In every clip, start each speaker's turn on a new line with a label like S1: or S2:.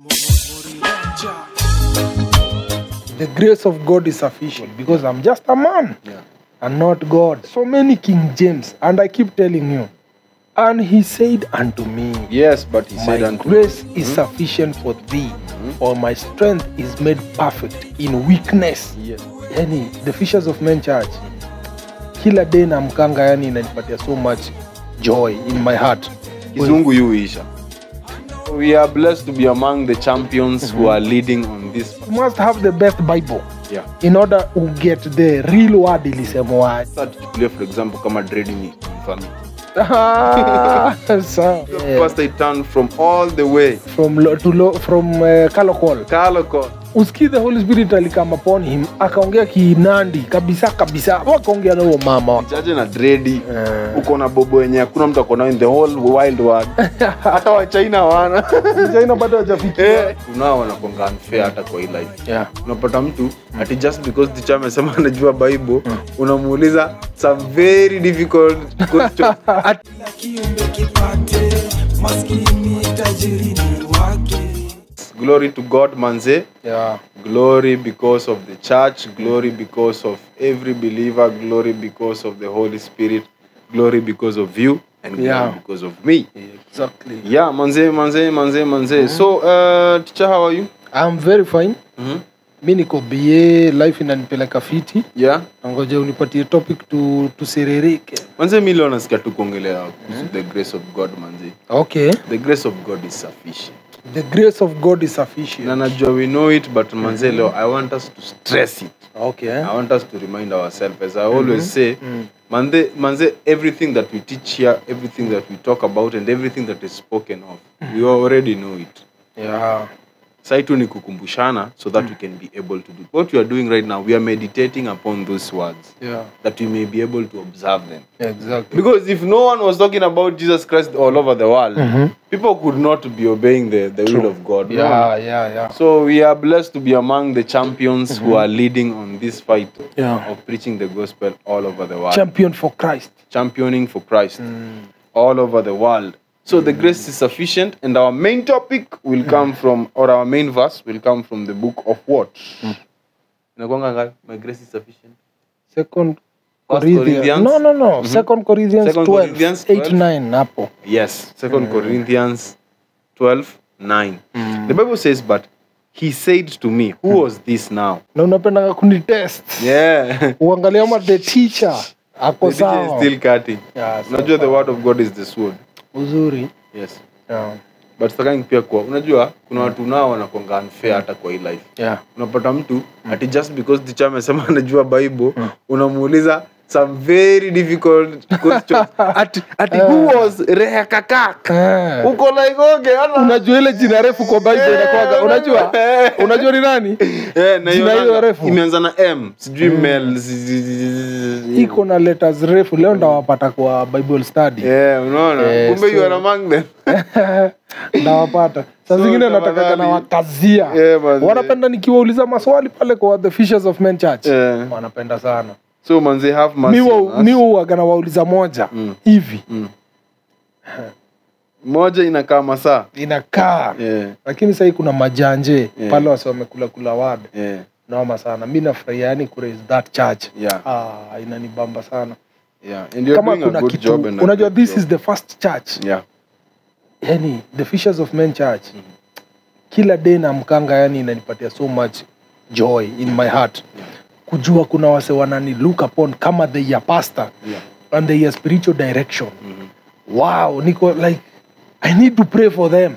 S1: The grace of God is sufficient because I'm just a man and not God. So many King James, and I keep telling you, and he said unto me,
S2: yes, but he said
S1: my
S2: unto
S1: grace is sufficient for thee, for my strength is made perfect in weakness.
S2: Yes.
S1: Yani, the Fishers of Men Church, kila day na mkanga, yani inanipatia so much joy in my heart.
S2: Kizungu yuisha. We are blessed to be among the champions who are leading on this.
S1: You must have the best Bible
S2: Yeah.
S1: in order to get the real word ilisemwa.
S2: For example, kama dreading family.
S1: So,
S2: First I turned from all the way.
S1: from Kalokol. Uski the Holy Spirit alikama upon him, akaongea kinandi kabisa kabisa, wakaongea na huo mama.
S2: Chaje na dreadi, uko na bobo wenye hakuna mtu akona in the whole wild world. Hata wa China wana.
S1: China bado hajafikia.
S2: Kunao wanakonga unfair hata kwa hii life.
S1: Yeah.
S2: Unapata mtu ati just because teacher amesema anajua Bible, unamuuliza some very difficult questions. Glory to God, manze.
S1: Yeah.
S2: Glory because of the church, glory because of every believer, glory because of the Holy Spirit, glory because of you, and glory because of me.
S1: Exactly.
S2: Yeah, manze. So, teacher, how are you?
S1: I'm very fine. Mi niko BA, life inanipeleka fiti.
S2: Yeah.
S1: Ngoja unipatie topic tusiririke.
S2: Manze, mi leo nasikia tukuongelea the grace of God, manze.
S1: Okay.
S2: The grace of God is sufficient.
S1: The grace of God is sufficient.
S2: Na najua we know it, but manze leo, I want us to stress it.
S1: Okay.
S2: I want us to remind ourselves, as I always say, manze, everything that we teach here, everything that we talk about, and everything that is spoken of, we already know it.
S1: Yeah.
S2: Saitu ni kukumbushana so that we can be able to do. What we are doing right now, we are meditating upon those words, that we may be able to observe them.
S1: Exactly.
S2: Because if no one was talking about Jesus Christ all over the world, people could not be obeying the will of God.
S1: Yeah.
S2: So we are blessed to be among the champions who are leading on this fight of preaching the gospel all over the world.
S1: Champion for Christ.
S2: Championing for Christ all over the world. So the grace is sufficient, and our main topic will come from, or our main verse will come from the book of what? My grace is sufficient.
S1: Second Corinthians. No. Second Corinthians 12, 8, 9. Napo.
S2: Yes, Second Corinthians 12, 9. The Bible says, but he said to me, who was this now?
S1: Na unapenda kunitest.
S2: Yeah.
S1: Uangalia kama the teacher ako
S2: The teacher is
S1: sawa.
S2: still cutting.
S1: Yeah,
S2: Unajua the word of God is the sword.
S1: Uzuri.
S2: Yes.
S1: Yeah.
S2: But sitakangi pia kwa, unajua kuna watu nao wanakonga unfair hata kwa hii life.
S1: Yeah.
S2: Unapata mtu ati just because teacher amesema anajua Bible, unamuuliza some very difficult questions. ati who was Rehakakak? Uko like okay,
S1: Unajua ile jina refu kwa Bible inakuwa unajua ni nani?
S2: Na
S1: jina hiyo refu.
S2: Imeanza na M, sijui Mel.
S1: Iko na letters refu. Leo ndawapata kwa Bible study.
S2: Unaona? Kumbe you are among them.
S1: Ndawapata. Sasa zingine nataka na wakazia. Wanapenda nikiwauliza maswali pale kwa the Fishers of Men Church. Wanapenda sana.
S2: So manze have mercy.
S1: Mi huwaga nawauliza moja hivi.
S2: Moja inakaa masaa.
S1: Inakaa. Lakini sasa kuna majanje pale wase wamekula word. Naoma sana. Mimi nafurahia yani kuraise that church. Inanibamba sana.
S2: And you're doing a good job.
S1: Unajua this is the first church.
S2: Yani
S1: the Fishers of Men Church. Kila day na mkanga yani inanipatia so much joy in my heart. Kujua kuna wase wanani look upon kama they are pastor and they are spiritual direction. Wow, niko like I need to pray for them.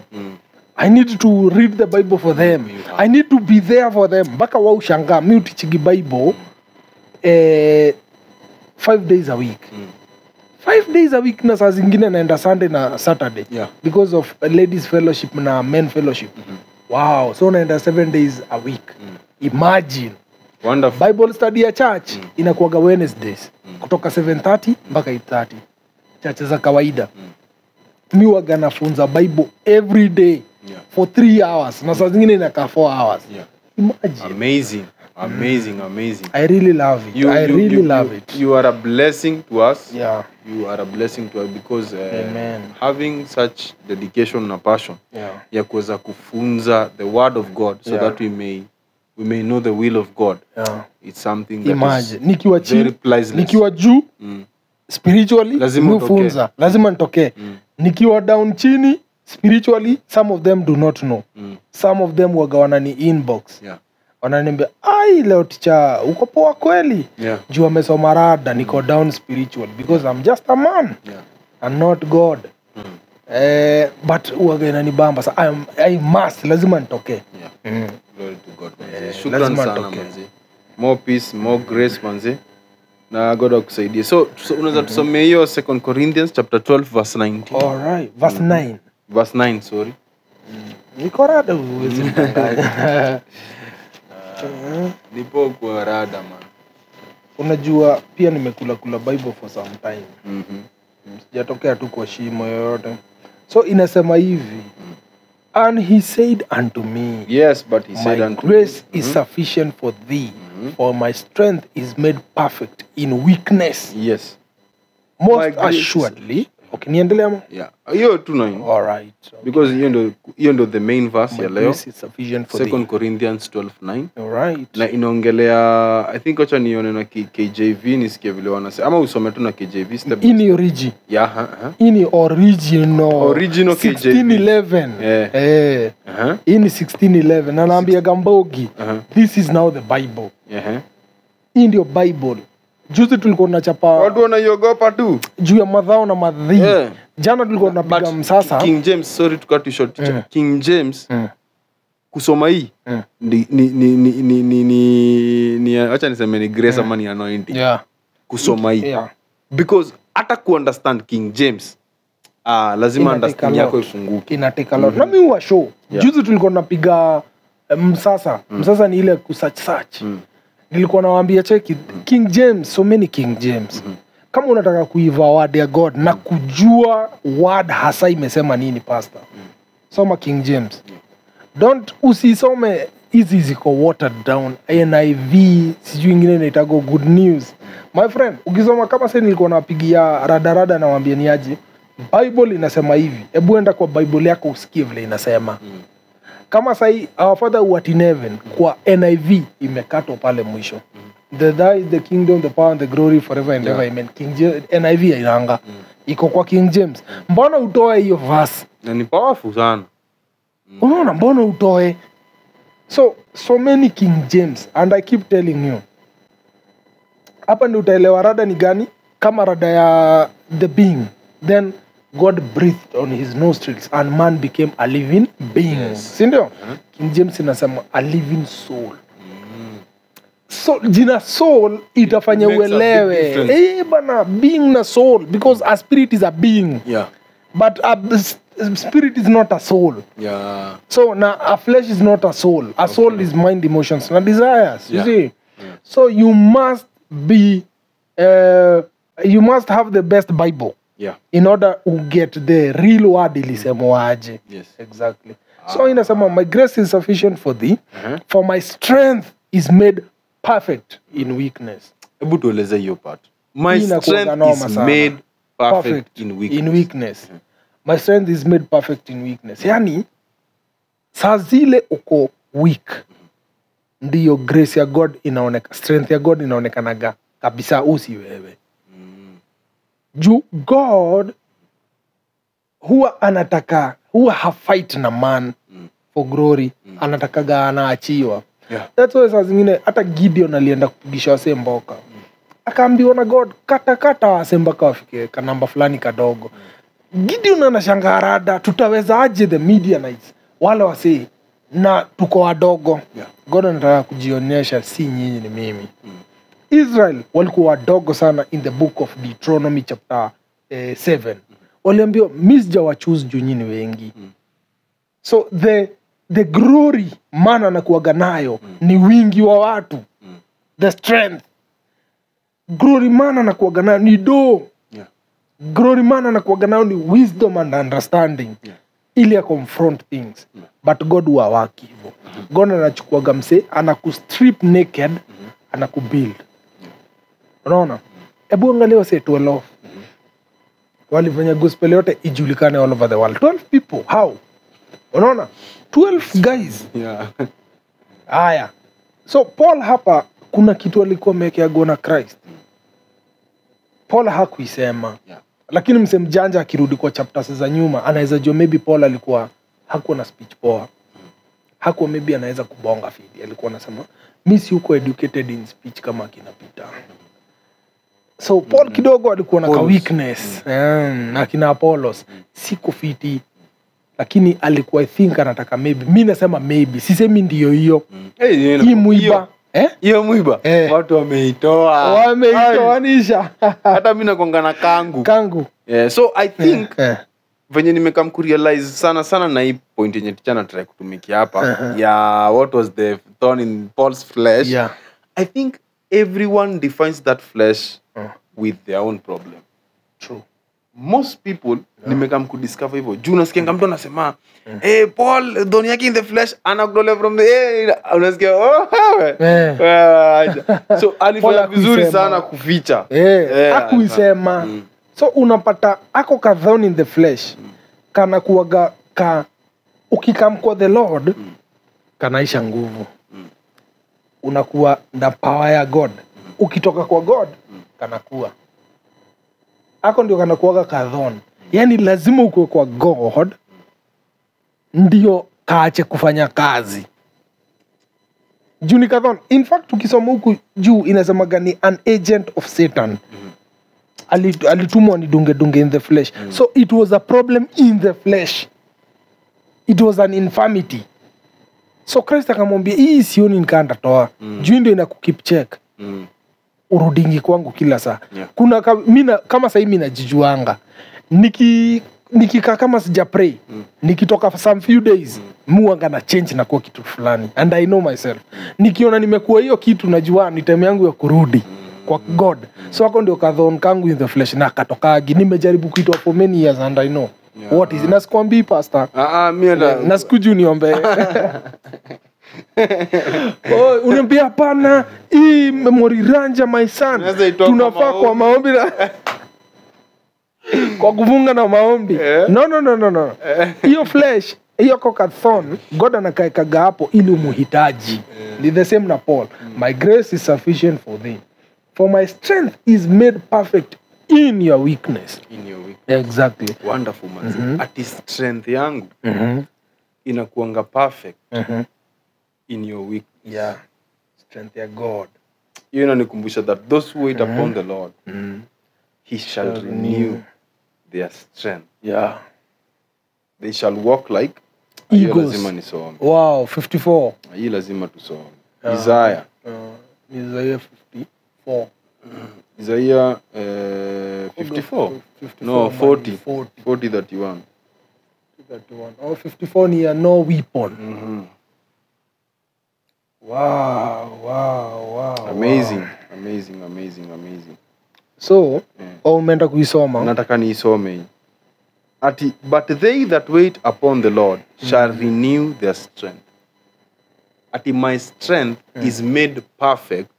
S1: I need to read the Bible for them. I need to be there for them. Mpaka wao shangaa mimi utichigi Bible 5 days a week. 5 days a week na saa zingine naenda Sunday na Saturday because of ladies fellowship na men fellowship. Wow, so naenda 7 days a week. Imagine.
S2: Wonderful.
S1: Bible study ya church inakuwaga Wednesdays kutoka 7:30 mpaka 8:30. Church za kawaida. Mimi huwaga nafunza Bible every day for 3 hours na saa zingine inakaa 4 hours. Imagine.
S2: Amazing. Amazing, amazing.
S1: I really love it. I really love it.
S2: You are a blessing to us.
S1: Yeah.
S2: You are a blessing to us because
S1: Amen.
S2: having such dedication and passion
S1: Yeah.
S2: ya kuweza kufunza the word of God so
S1: Yeah.
S2: that we may know the will of God.
S1: Yeah.
S2: It's something that
S1: Imagine
S2: is
S1: nikiwa
S2: very
S1: chini,
S2: priceless.
S1: nikiwa juu spiritually
S2: Lazima
S1: nifunza, lazima nitokee. Nikiwa down chini spiritually, some of them do not know. Some of them waga wanani inbox.
S2: Yeah.
S1: Wananiambia, ai leo ticha uko poa kweli?
S2: Yeah.
S1: Juu amesoma rada, niko down spiritually because I'm just a man.
S2: Yeah.
S1: I'm not God. But uwaga inanibamba sa I must, lazima nitokee.
S2: Yeah. Glory to God. Manze. Shukran
S1: lazima
S2: sana
S1: nitokee.
S2: manze. More peace, more grace manze. Na God akusaidie. So unaweza tusomea hiyo 2 Corinthians chapter 12 verse 19.
S1: All right, verse 9.
S2: Verse 9, sorry.
S1: Niko rada uwezi mtanganya.
S2: Nipo kwa rada man.
S1: Unajua pia nimekula Bible for some time. Sijatokea tu kwa shimo yoyote. So inasema hivi. And he said unto me,
S2: Yes, but he said
S1: my
S2: unto
S1: grace is sufficient for thee, for my strength is made perfect in weakness.
S2: Yes. My
S1: Most
S2: grace-
S1: assuredly. Okay, niendelea mo?
S2: Yeah. Hiyo tu na hiyo.
S1: All right.
S2: Because hiyo ndo the main verse
S1: My
S2: ya leo.
S1: grace is sufficient for
S2: 2
S1: thee.
S2: Corinthians 12:9.
S1: All right.
S2: Na inaongelea I think acha nione na KJV nisikie vile wanasema ama usome tu na KJV step.
S1: Ini origi.
S2: Yeah,
S1: Ini original.
S2: Original KJV.
S1: 1611.
S2: Yeah.
S1: Ini 1611. Na naambia Gambogi, this is now the Bible.
S2: Yeah.
S1: Hii ndio Bible. Juzi tulikuwa tunachapa
S2: Watu wanaiogopa tu.
S1: juu ya madhao na madhi.
S2: Yeah.
S1: Jana tulikuwa tunapiga msasa.
S2: King James, sorry to cut you short. King James kusoma hii ni acha niseme ni grace ama ni anointing.
S1: Yeah.
S2: Kusoma hii.
S1: Yeah.
S2: Because hata understand King James lazima
S1: Ina
S2: understand
S1: take a
S2: yako
S1: lot.
S2: ifunguke.
S1: Ina take a lot. Na mimi huwa show.
S2: Yeah.
S1: Juzi tulikuwa tunapiga msasa. Msasa ni ile kusearch. Nilikuwa nawaambia cheki King James, so many King James. Kama unataka kuiva word ya God na kujua word hasa imesema nini pastor. Soma King James. Don't usisome hizi ziko watered down. NIV sijui ingine inaitago good news. My friend, ukisoma kama sasa nilikuwa napigia rada nawaambia ni aje. Bible inasema hivi. Hebu enda kwa Bible yako usikie vile inasema. Kama sahi our father who art in heaven kwa NIV imekatwa pale mwisho. Thy is the kingdom, the power and the glory forever and ever. Amen. King James, NIV inaanga. Iko kwa King James. Mbona utoe hiyo verse?
S2: Na ni powerful sana.
S1: Unaona mbona utoe? So many King James and I keep telling you. Hapa ndio utaelewa rada ni gani? Kama rada ya the being. Then God breathed on his nostrils and man became a living being.
S2: Yes.
S1: Si ndio? King James inasema a living soul. So jina soul itafanya
S2: It makes a big
S1: uelewe.
S2: difference.
S1: Bana, being na soul because a spirit is a being.
S2: Yeah.
S1: But a spirit is not a soul.
S2: Yeah.
S1: So now a flesh is not a soul. A soul is mind, emotions, and desires. You
S2: Yeah.
S1: see? So you must be you must have the best Bible
S2: Yeah.
S1: in order to get the real word ilisemwaje.
S2: Yes.
S1: Exactly. So inasema my grace is sufficient for thee, for my strength is made perfect in weakness.
S2: Hebu tueleze hiyo part. My
S1: Hii inakuwaga
S2: strength
S1: noma
S2: is
S1: sana.
S2: made perfect in weakness.
S1: In weakness. My strength is made perfect in weakness. Yani saa zile uko weak ndiyo grace ya God inaoneka, strength ya God inaonekanaga kabisa, usi wewe. Juu God huwa hafight na man for glory, anatakaga anaachiwa.
S2: Yeah.
S1: That's why saa zingine hata Gideon alienda kupigisha wase mboka. Akaambiwa na God, kata wase mpaka wafike kanamba fulani kadogo. Gideon anashangaa rada, tutaweza aje the Midianites wale wase na tuko wadogo.
S2: Yeah.
S1: God anataka kujionyesha si nyinyi ni mimi. Israel walikuwa wadogo sana in the book of Deuteronomy chapter 7. Waliambiwa misja wa choose juu nyinyi wengi. So the glory maana anakuwaga nayo ni wingi wa watu. The strength. Glory maana anakuwaga nayo ni
S2: Yeah.
S1: glory maana anakuwaga nayo ni wisdom and understanding.
S2: Yeah.
S1: ili ya confront things. But God huwawaki hivyo. God anachukuaga mse, anakustrip naked, anakubuild. Unaona? Hebu angalia wase 12. Walifanya gospel yote ijulikane all over the world. 12 people. How? Unaona? 12 guys.
S2: Yeah.
S1: Haya. So Paul hapa kuna kitu alikuwa amewekea gona Christ. Paul hakuisema.
S2: Yeah.
S1: Lakini mse mjanja akirudi kwa chapters za nyuma anaweza jua maybe Paul alikuwa hakuwa na speech poa. Hakuwa maybe anaweza kubonga fidi. Alikuwa anasema mimi si uko educated in speech kama akina Peter. So Paul kidogo alikuwa na ka weakness. Na kina Apollos siko fiti. Lakini alikuwa I think anataka maybe. Mimi nasema maybe. Sisemi ndio hiyo. Hii mwiba.
S2: Hiyo mwiba. Watu wameitoa.
S1: Wameitoanisha.
S2: Hata mimi nakonga na kangu. Yeah, so I think venye nimekam kurealize sana na hii point yenye tichana try kutumikia hapa ya what was the thorn in Paul's flesh.
S1: Yeah.
S2: I think everyone defines that flesh with their own problem.
S1: True.
S2: Most people nimekam kudiscover hivyo. Juu nasikia mtu anasema Paul thorn yake in the flesh anakudole from the unasikia so alifanya vizuri sana kuficha.
S1: Hakuisema. So unapata ako ka thorn in the flesh kana kuwaga ka ukikam kwa the Lord kanaisha nguvu. Unakuwa na power ya God. Ukitoka kwa God kanakuwa. Ako ndio kanakuwaga ka thorn. Yani lazima ukue kwa God ndio kaache kufanya kazi. Juu ni ka thorn. In fact ukisoma huku juu inasemaga ni an agent of Satan. Alitumwa ni dunge in the flesh. So it was a problem in the flesh. It was an infirmity. So Christ akamwambia hii sioni nikaanda toa. Juu ndio inakukeep check. Urudingi kwangu kila saa. Kuna kama sasa mimi najijuanga. Nikikaa kama sija pray. Nikitoka for some few days, muanga na change na kuwa kitu fulani. And I know myself. Nikiona nimekuwa hiyo kitu najua ni time yangu ya kurudi kwa God. So wako ndio kadhon kangu in the flesh na katokagi. Nimejaribu kuitwa for many years and I know what is. Nasikwambii pastor. Nasikuju niombe. Uniambia hapana hii memory ranja my son. Tunafaa kwa maombi na kwa kufunga na maombi. No. Hiyo flesh, hiyo kokathon, God anakaekaga hapo ili umuhitaji. Ni the same na Paul. My grace is sufficient for thee. For my strength is made perfect in your weakness.
S2: In your weakness.
S1: Exactly.
S2: Wonderful man. Ati strength yangu inakuanga perfect in your weakness.
S1: Yeah. Strength ya God.
S2: Hiyo inanikumbusha that those who wait upon the Lord, he shall renew their strength.
S1: Yeah.
S2: They shall walk like
S1: eagles.
S2: Lazima nisome.
S1: Wow, 54.
S2: Hii lazima tusome. Isaiah.
S1: Isaiah 54.
S2: Isaiah 54. No, 40. 40:31.
S1: 31. Oh, 54 ni no weapon. Wow.
S2: Amazing.
S1: So, umeenda kuisoma.
S2: Nataka niisome hii. Ati, but they that wait upon the Lord shall renew their strength. Ati, my strength is made perfect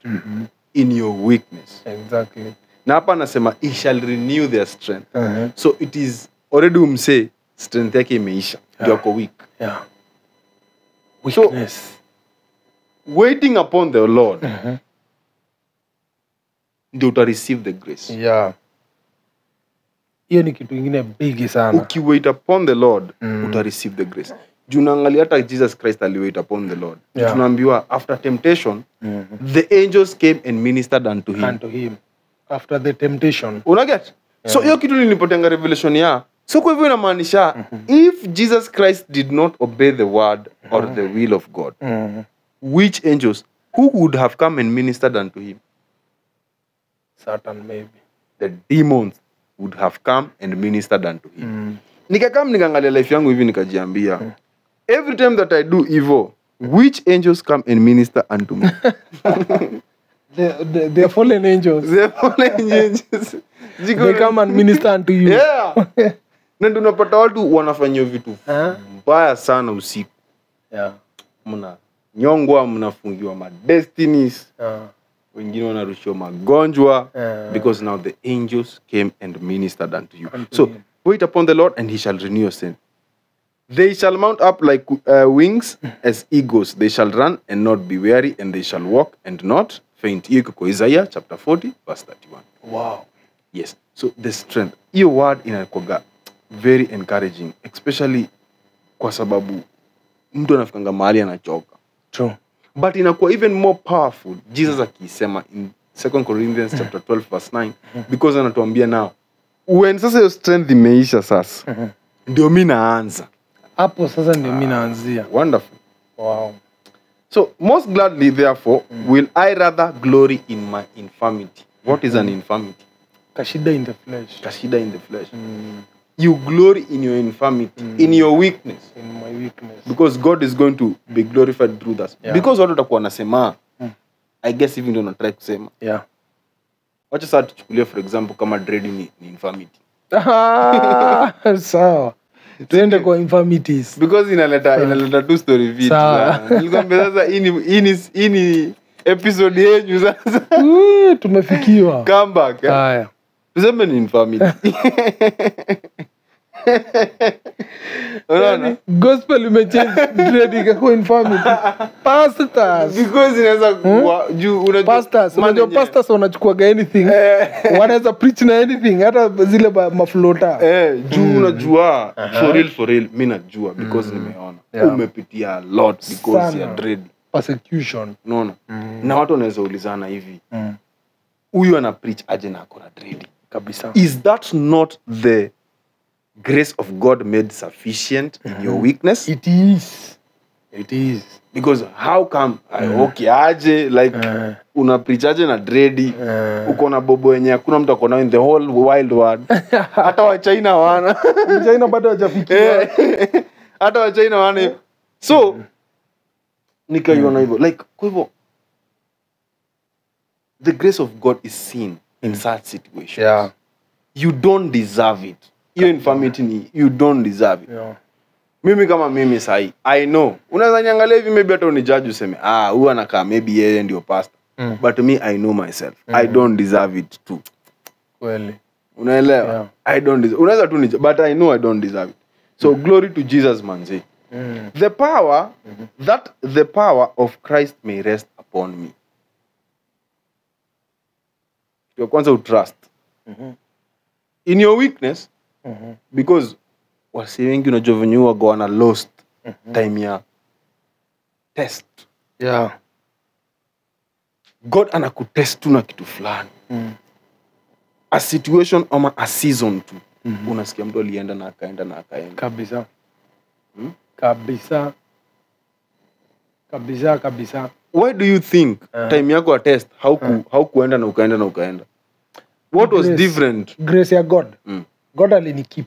S2: in your weakness.
S1: Exactly.
S2: Na hapa nasema, he shall renew their strength. So it is already umse, strength yake imeisha. Ndio kwa weak.
S1: Yeah. Weakness.
S2: So, waiting upon the Lord, ndio uta receive the grace.
S1: Yeah. Hiyo ni kitu kingine big sana.
S2: Ukiwait upon the Lord, uta receive the grace. Junaangalia hata Jesus Christ aliwait upon the Lord.
S1: Yeah.
S2: Tunaambiwa after temptation, the angels came and ministered unto him.
S1: After the temptation.
S2: Unaget? Yeah. So hiyo kitu nilipotenga revelation ya. So kwa hivyo inamaanisha if Jesus Christ did not obey the word or the will of God, which angels who would have come and ministered unto him?
S1: Satan maybe.
S2: The demons would have come and ministered unto him. Nikakam nikaangalia life yangu hivi nikajiambia, every time that I do evil, which angels come and minister unto me?
S1: The fallen angels.
S2: The fallen angels.
S1: They come and minister unto you.
S2: Yeah. Na ndio unapata watu wanafanya vitu mbaya sana usiku.
S1: Yeah.
S2: Mna nyongwa, mnafungiwa ma destinies. Wengine wanarushiwa magonjwa because now the angels came and ministered unto you. So wait upon the Lord and he shall renew your strength. They shall mount up like wings as eagles. They shall run and not be weary, and they shall walk and not faint. Hiyo iko Isaiah chapter 40 verse 31.
S1: Wow.
S2: Yes. So the strength. Hiyo word inakuwa very encouraging, especially kwa sababu mtu anafikanga mahali anachoka.
S1: True.
S2: But inakuwa even more powerful Jesus akisema in 2 Corinthians chapter 12 verse 9 because anatuambia now when sasa your strength imeisha sasa ndio mimi naanza.
S1: Hapo sasa ndio mimi naanzia.
S2: Wonderful.
S1: Wow.
S2: So most gladly therefore will I rather glory in my infirmity. What is an infirmity?
S1: Kashida in the flesh.
S2: Kashida in the flesh. You glory in your infirmity, in your weakness.
S1: In my weakness.
S2: Because God is going to be glorified through that.
S1: Yeah. Because
S2: watu watakuwa wanasema, I guess even don't try kusema.
S1: Yeah.
S2: Wacha sasa tuchukulie for example kama dread ni infirmity.
S1: Sawa. Tuende kwa infirmities.
S2: Because inaleta two story vitu. Nilikwambia sasa hii ni episode yenyu sasa.
S1: Tumefikiwa.
S2: Come back.
S1: Haya.
S2: Tuseme ni infirmity. Unaona?
S1: Gospel imechange dread ikakuwa infirmity. Pastors.
S2: Because inaweza juu unajua
S1: pastors, unajua pastors wanachukua anything. Wanaweza preach na anything, hata zile maflota.
S2: Juu unajua for real mimi najua because nimeona. Umepitia a lot because ya dread.
S1: Persecution.
S2: Unaona? Na watu wanaweza ulizana hivi. Huyu ana preach aje na akona dread
S1: kabisa.
S2: Is that not the grace of God made sufficient in your weakness?
S1: It is. It is.
S2: Because how come okay aje like una preach aje na dread uko na bobo yenye hakuna mtu akona in the whole wild world. Hata wa China wana.
S1: China bado hajafikia.
S2: Hata wa China wana. So nikaiona hivyo like kwa hivyo the grace of God is seen in such situations.
S1: Yeah.
S2: You don't deserve it. Your infirmity, you don't deserve it.
S1: Yeah.
S2: Mimi kama mimi sahi, I know. Unaweza niangalia hivi maybe hata unijudge useme, huyu anakaa maybe yeye ndio pastor. But me I know myself. I don't deserve it too.
S1: Kweli.
S2: Unaelewa?
S1: Yeah.
S2: I don't deserve. Unaweza tu nijudge, but I know I don't deserve it. So glory to Jesus manzi. The power that the power of Christ may rest upon me. Your kwanza trust. In your weakness, because wasi wengi unajua venye wago wana lost time ya test.
S1: Yeah.
S2: God anakutest tu na kitu fulani. A situation ama a season tu. Unasikia mtu alienda na akaenda.
S1: Kabisa. Kabisa.
S2: Why do you think time yako ya test how kuenda na ukaenda? What was different?
S1: Grace ya God. God alinikeep.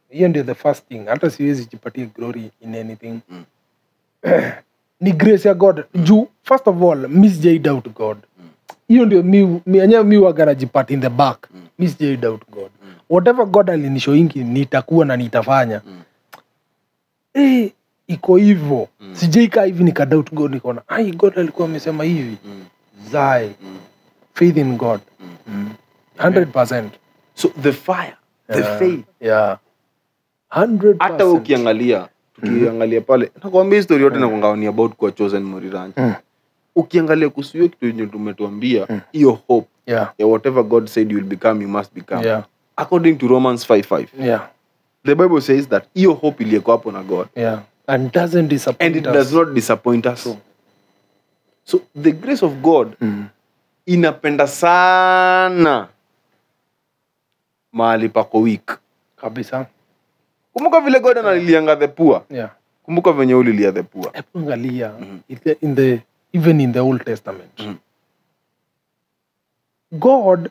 S1: Hiyo ndio the first thing. Hata siwezi jipatia glory in anything. Ni grace ya God. Juu, first of all, misjay doubt God. Hiyo ndio mi wagana jipati in the back. Misjay doubt God. Whatever God alinishoingi nitakuwa na nitafanya. Iko hivyo. Sijaika hivi nikadoubt God nikaona, God alikuwa amesema hivi. Zai. Faith in God. 100%.
S2: So the fire, the faith.
S1: Yeah. 100%.
S2: Hata tukiangalia pale, nakwambia story yote nakwanga ni about kwa chosen Moriranch. Ukiangalia kuhusu hiyo kitu yenye tumetuambia, hiyo hope.
S1: Yeah.
S2: Whatever God said you will become, you must become.
S1: Yeah.
S2: According to Romans 5:5.
S1: Yeah.
S2: The Bible says that hiyo hope iliyeko hapo na God.
S1: Yeah. And doesn't disappoint
S2: and it
S1: us.
S2: does not disappoint us. So the grace of God inapenda sana mahali pako weak.
S1: Kabisa.
S2: Kumbuka vile God analianga the poor.
S1: Yeah.
S2: Kumbuka venye ulilia the poor.
S1: Angalia even in the Old Testament. God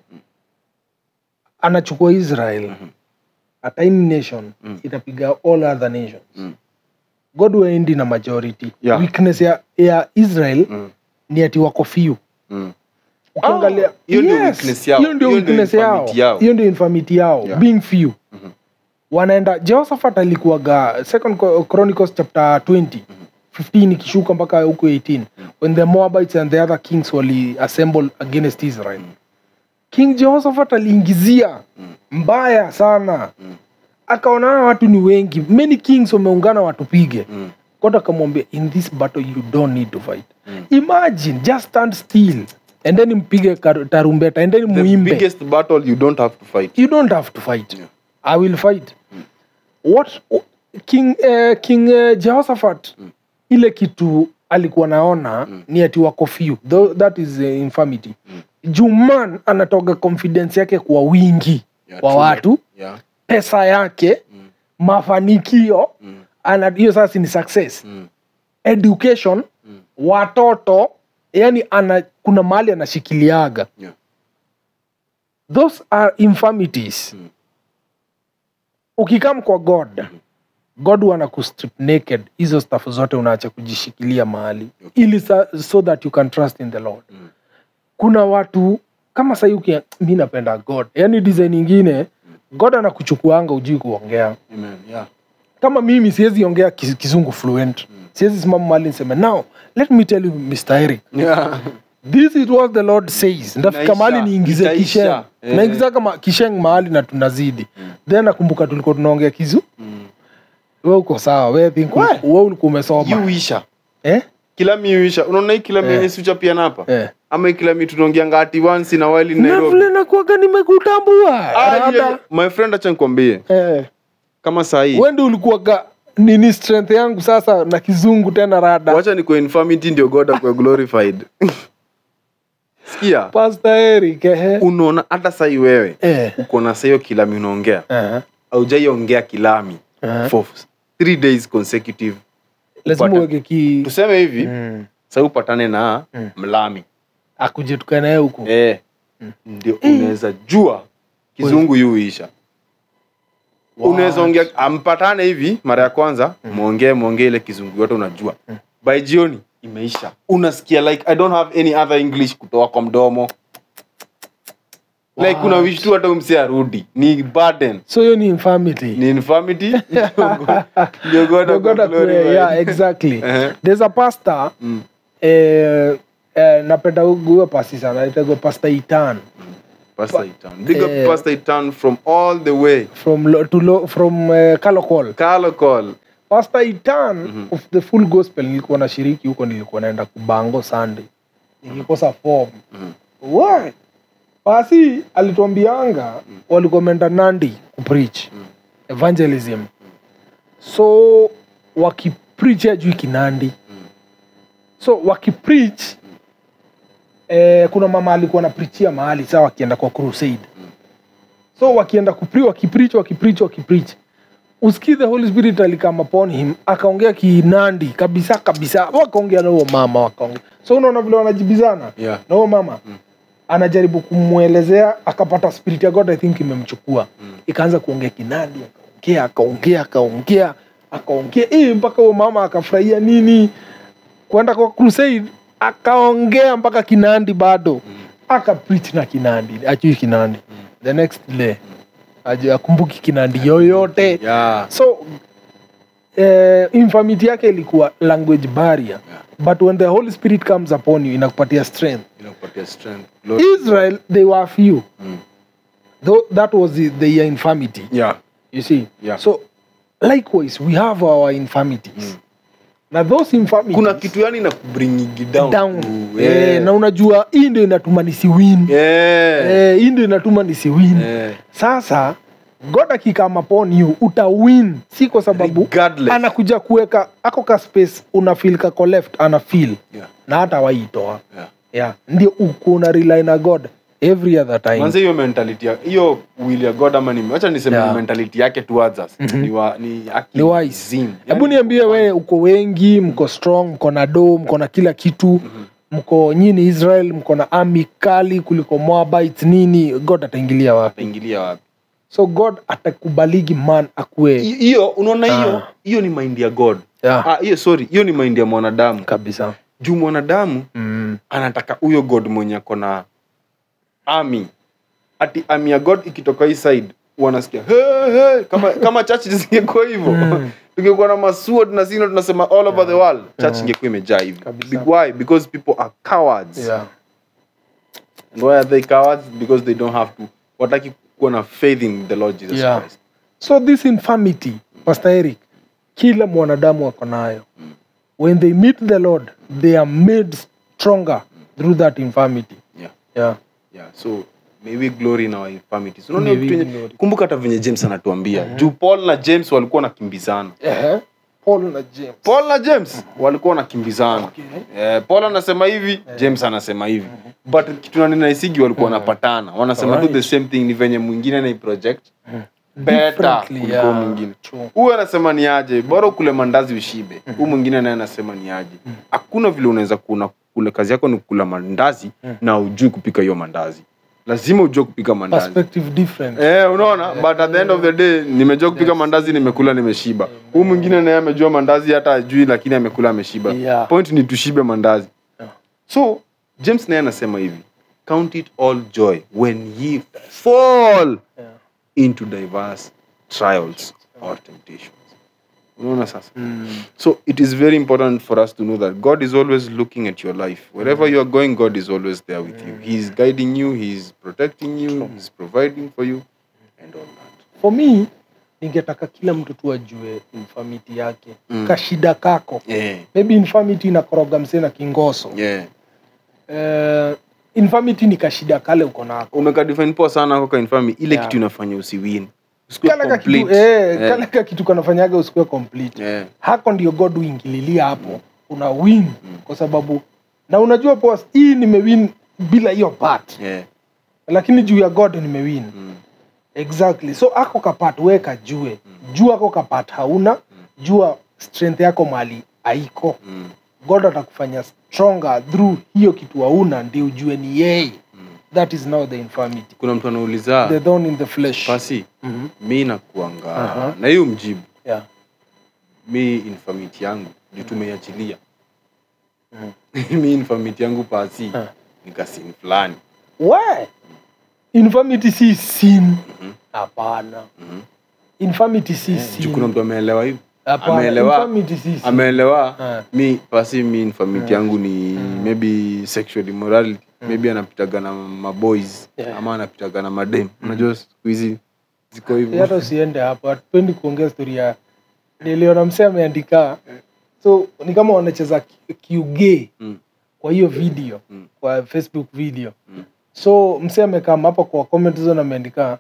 S1: anachukua Israel. A tiny nation itapiga all other nations. God waendi na majority.
S2: Yeah.
S1: Weakness ya Israel ni ati wako few. Ukiangalia
S2: hiyo ndio weakness yao.
S1: Hiyo ndio weakness yao. Hiyo ndio infirmity yao.
S2: Yeah.
S1: Being few. wanaenda Jehoshaphat alikuwaga Second Chronicles chapter 20 15 ikishuka mpaka huko 18 when the Moabites and the other kings wali assemble against Israel. King Jehoshaphat aliingizia mbaya sana. Akaona watu ni wengi, many kings wameungana watupige. God akamwambia, in this battle you don't need to fight. Imagine, just stand still and then mpige tarumbeta and then muimbe.
S2: The biggest battle you don't have to fight.
S1: You don't have to fight. Yeah. I will fight. What King Jehoshaphat ile kitu alikuwa naona ni ati wako few. That is infirmity. Juman anatoga confidence yake kwa wingi wa watu.
S2: Yeah.
S1: Pesa yake, mafanikio, hiyo sasa ni success. Education, watoto, yani kuna mahali anashikiliaga.
S2: Yeah.
S1: Those are infirmities. Ukikam kwa God, God wana kustrip naked, hizo stuff zote unaacha kujishikilia mahali. Ili so that you can trust in the Lord. Kuna watu, kama sayuki, mimi napenda God. Yani design nyingine, God anakuchukuanga ujui kuongea.
S2: Amen. Yeah.
S1: Kama mimi siwezi ongea kizungu fluent. Siwezi simama mahali niseme, now, let me tell you Mr. Eric.
S2: Yeah.
S1: This is what the Lord says. Ndafika mahali niingize kisheng. Naingiza kama kisheng mahali na tunazidi. Then nakumbuka tulikuwa tunaongea kizu. Wewe uko sawa. Wewe think wewe ulikuwa umesoma.
S2: Yuisha. Kila miuisha. Unaona hii kila mimi sucha pia hapa. Ama kila mimi tunaongea ngati once in a while in Nairobi.
S1: Na vile nakuaga nimekutambua.
S2: My friend acha nikwambie. Kama saa hii.
S1: Wewe ndio ulikuwa nini strength yangu sasa na kizungu tena rada.
S2: Wacha ni kwa infirmity ndio God akwe glorified. Sikia.
S1: Pastor Eric,
S2: unaona hata sasa wewe uko na sayo kilami unaongea. Haujaiongea kilami for 3 days consecutive.
S1: Lazima uweke
S2: tuseme hivi, sasa upatane na mlami.
S1: Akuje tukana naye huko.
S2: Ndio unaweza jua kizungu yuisha. Unaweza ongea ampatane hivi mara ya kwanza, muongee ile kizungu yote unajua. By jioni imeisha. Unasikia like I don't have any other English kutoa kwa mdomo. Like kuna wish tu hata umse arudi. Ni burden.
S1: So hiyo ni infirmity.
S2: Ni infirmity. Ndio God
S1: yeah, exactly. There's a pastor napenda huyo pasi sana. Anaitwa Pastor Itan.
S2: Pastor Itan. Big up Pastor Itan from all the way.
S1: From Kalokol. Pastor Itan of the Full Gospel nilikuwa na shiriki huko, nilikuwa naenda kubango Sunday. Nilikosa form. Why? Pasi alituambianga walikuwa wameenda Nandi kupreach evangelism. So wakipreach ajui Kinandi. So wakipreach kuna mama alikuwa anapreachia mahali sawa wakienda kwa crusade. So wakienda wakipreach. Usikie the Holy Spirit alikama upon him, akaongea Kinandi kabisa. Wakaongea na huyo mama wakaongea. So unaona vile wanajibizana. Na huyo mama anajaribu kumuelezea, akapata spirit ya God I think imemchukua. Ikaanza kuongea Kinandi, akaongea mpaka huyo mama akafurahia nini kwenda kwa crusade, akaongea mpaka Kinandi bado. Akapreach na Kinandi, ajui Kinandi. The next day akumbuki Kinandi yoyote. So infirmity yake ilikuwa language barrier. But when the Holy Spirit comes upon you, inakupatia strength. Israel, they were few. Though that was the infirmity. You see? So likewise, we have our infirmities. Na those infirmities,
S2: kuna kitu yani na kubring down.
S1: Na unajua hii ndio inatuma nisiwin. Hii ndio inatuma nisiwin. Sasa God akikama upon you utawin, si kwa sababu anakuja kuweka ako ka space una feel kako left ana feel na hata waitoa. Ndio uko na rely na God every other time.
S2: Manze hiyo mentality hiyo will ya God ama acha niseme mentality yake towards us ni
S1: wise. Hebu niambie wewe uko wengi, mko strong, mko na dome, mko na kila kitu. Mko nyini Israel, mko na army kali kuliko Moabites nini, God ataingilia wapi? So God atakubaligi man akue.
S2: Hiyo unaona hiyo ni mind ya God. Hiyo ni mind ya mwanadamu
S1: kabisa.
S2: Juu mwanadamu anataka huyo God mwenye akona army. Ati army ya God ikitoka hii side wanasikia hey. Kama church zingekuwa hivyo tungekuwa na masword na sino tunasema all over the world, church ingekuwa imejaa hivi. Why? Because people are cowards. And why are they cowards? Because they don't have to wataki kuwa na faith in the Lord Jesus Christ.
S1: So this infirmity, Pastor Eric, kila mwanadamu wako nayo. When they meet the Lord, they are made stronger through that infirmity. Yeah.
S2: So maybe glory in our infirmities. Kumbuka hata venye James anatuambia. Juu Paul na James walikuwa nakimbizana. Paul na James walikuwa wanakimbizana. Paul anasema hivi, James anasema hivi. But kitu ninaisigi walikuwa wanapatana. Wanasema do the same thing, ni venye mwingine na project better kuliko mwingine. Huyu anasema ni aje, bora kule mandazi ushibe. Huyu mwingine naye anasema ni aje. Hakuna vile unaweza kula kazi yako ni kula mandazi na ujui kupika hiyo mandazi. Lazima ujue kupika mandazi.
S1: Perspective different.
S2: Unaona? But at the end of the day, nimejua kupika mandazi, nimekula, nimeshiba. Huyu mwingine naye amejua mandazi hata ajui lakini amekula, ameshiba. Point ni tushibe mandazi. So, James naye anasema hivi, count it all joy when ye fall into diverse trials or temptations. Unaona sasa? So it is very important for us to know that God is always looking at your life. Wherever you are going, God is always there with you. He is guiding you, He is protecting you, He is providing for you and all that.
S1: For me, ningetaka kila mtu tu ajue infirmity yake. Kashida kako. Maybe infirmity inakoroga msee na kingoso. Infirmity ni kashida kale uko nako.
S2: Umekadefine poa sana kwa infirmity. Ile kitu inafanya usiwin. Kale
S1: kitu kanafanyaga usikuwe complete. Hako ndio God uingililia hapo. Una win kwa sababu na unajua poa hii nimewin bila hiyo part. Lakini juu ya God nimewin. Exactly. So ako kapat weka jue. Jua ako kapat hauna, jua strength yako mali haiko. God atakufanya stronger through hiyo kitu hauna ndio ujue ni yeye. That is now the infirmity.
S2: Kuna mtu anauliza
S1: the thorn in the flesh.
S2: Pasi, mimi nakuanga na hiyo mjibu. Mimi infirmity yangu ndio tumeiachilia. Mimi infirmity yangu pasi nikasin fulani.
S1: Why? Infirmity si sin. Hapana. Infirmity si sin.
S2: Kuna mtu ameelewa hivi?
S1: Ameelewa.
S2: Mi pasi mi infirmity yangu ni maybe sexual immorality. Maybe anapitaga na maboys ama anapitaga na madem. Unajua siku hizi ziko hivyo.
S1: Hata usiende hapo. Hatupendi kuongea story ya niliona msee ameandika. So ni kama wanacheza kiugay kwa hiyo video, kwa Facebook video. So msee amekaa hapo kwa comment zone ameandika,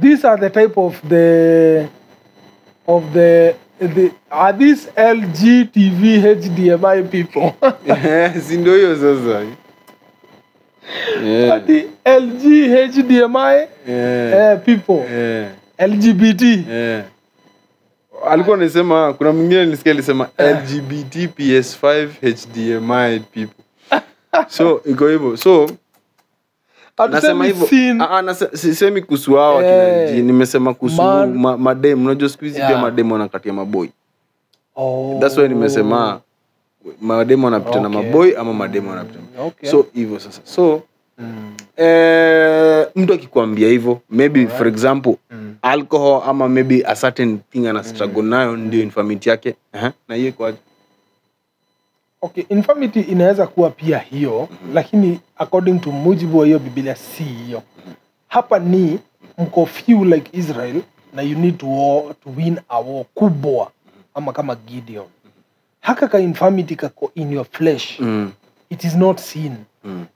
S1: these are the type of the are these LGTV HDMI people.
S2: Si ndio hiyo sasa.
S1: The LG HDMI people. LGBT.
S2: Alikuwa anasema kuna mwingine nilisikia alisema LGBT PS5 HDMI people. So iko hivyo. So nasema hivyo. Sisemi kuhusu hao kina nimesema kuhusu madem. Unajua siku hizi pia madem wanakatia maboy. That's why nimesema madem wanapita na maboy ama madem wanapita. So hivyo sasa. So mtu akikwambia hivyo, maybe for example alcohol ama maybe a certain thing ana struggle nayo ndio infirmity yake. Na hiyo kwa
S1: okay, infirmity inaweza kuwa pia hiyo, lakini according to mujibu wa hiyo Biblia si hiyo. Hapa ni mko few like Israel na you need to win a war kubwa ama kama Gideon. Haka ka infirmity kako in your flesh. It is not sin.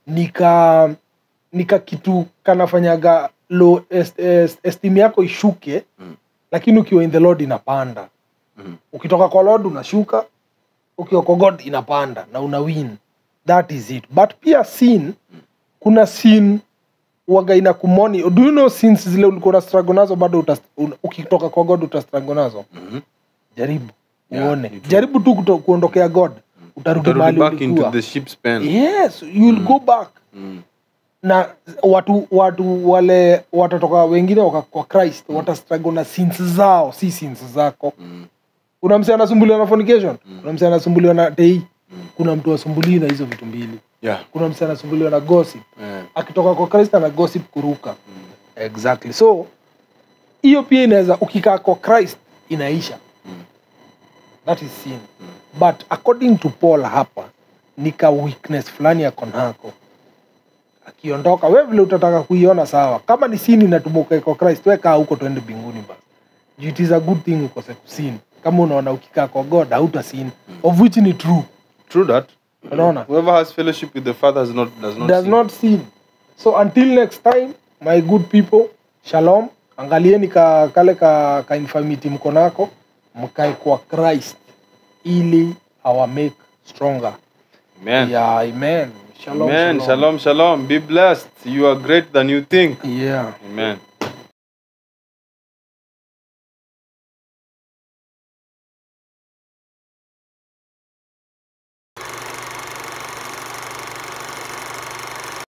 S1: Nika kitu kanafanyaga low esteem yako ishuke, lakini ukiwa in the Lord inapanda. Ukitoka kwa Lord unashuka, ukiwa kwa God inapanda na una win. That is it. But pia sin, kuna sin waga inakumoni. Do you know sins zile ulikuwa na struggle nazo bado ukitoka kwa God utastruggle nazo? Jaribu uone. Jaribu tu kuondokea God. Utarudi mahali
S2: back into the sheep's pen.
S1: Yes, you will go back. Na watu wale watatoka wengine kwa Christ watastruggle na sins zao, si sins zako. Kuna msee anasumbuliwa na fornication, kuna msee anasumbuliwa na TI, kuna mtu asumbuliwa na hizo vitu mbili. Kuna msee anasumbuliwa na gossip. Akitoka kwa Christ ana gossip kuruka. Exactly. So hiyo pia inaweza ukikaa kwa Christ inaisha. That is sin. But according to Paul hapa nika weakness fulani ya konako. Akiondoka wewe vile utataka kuiona sawa. Kama ni sin inatumuka kwa Christ, wewe kaa huko twende mbinguni basi. It is a good thing ukose kusin. Kama unaona ukikaa kwa God hauta sin, of which ni true.
S2: True that.
S1: Unaona?
S2: Whoever has fellowship with the Father does
S1: not sin. So until next time, my good people, shalom. Angalieni kale ka infirmity mko nako, mkae kwa Christ ili our make stronger.
S2: Amen.
S1: Yeah, amen. Shalom.
S2: Amen. Shalom, shalom. Be blessed. You are great than you think.
S1: Yeah.
S2: Amen.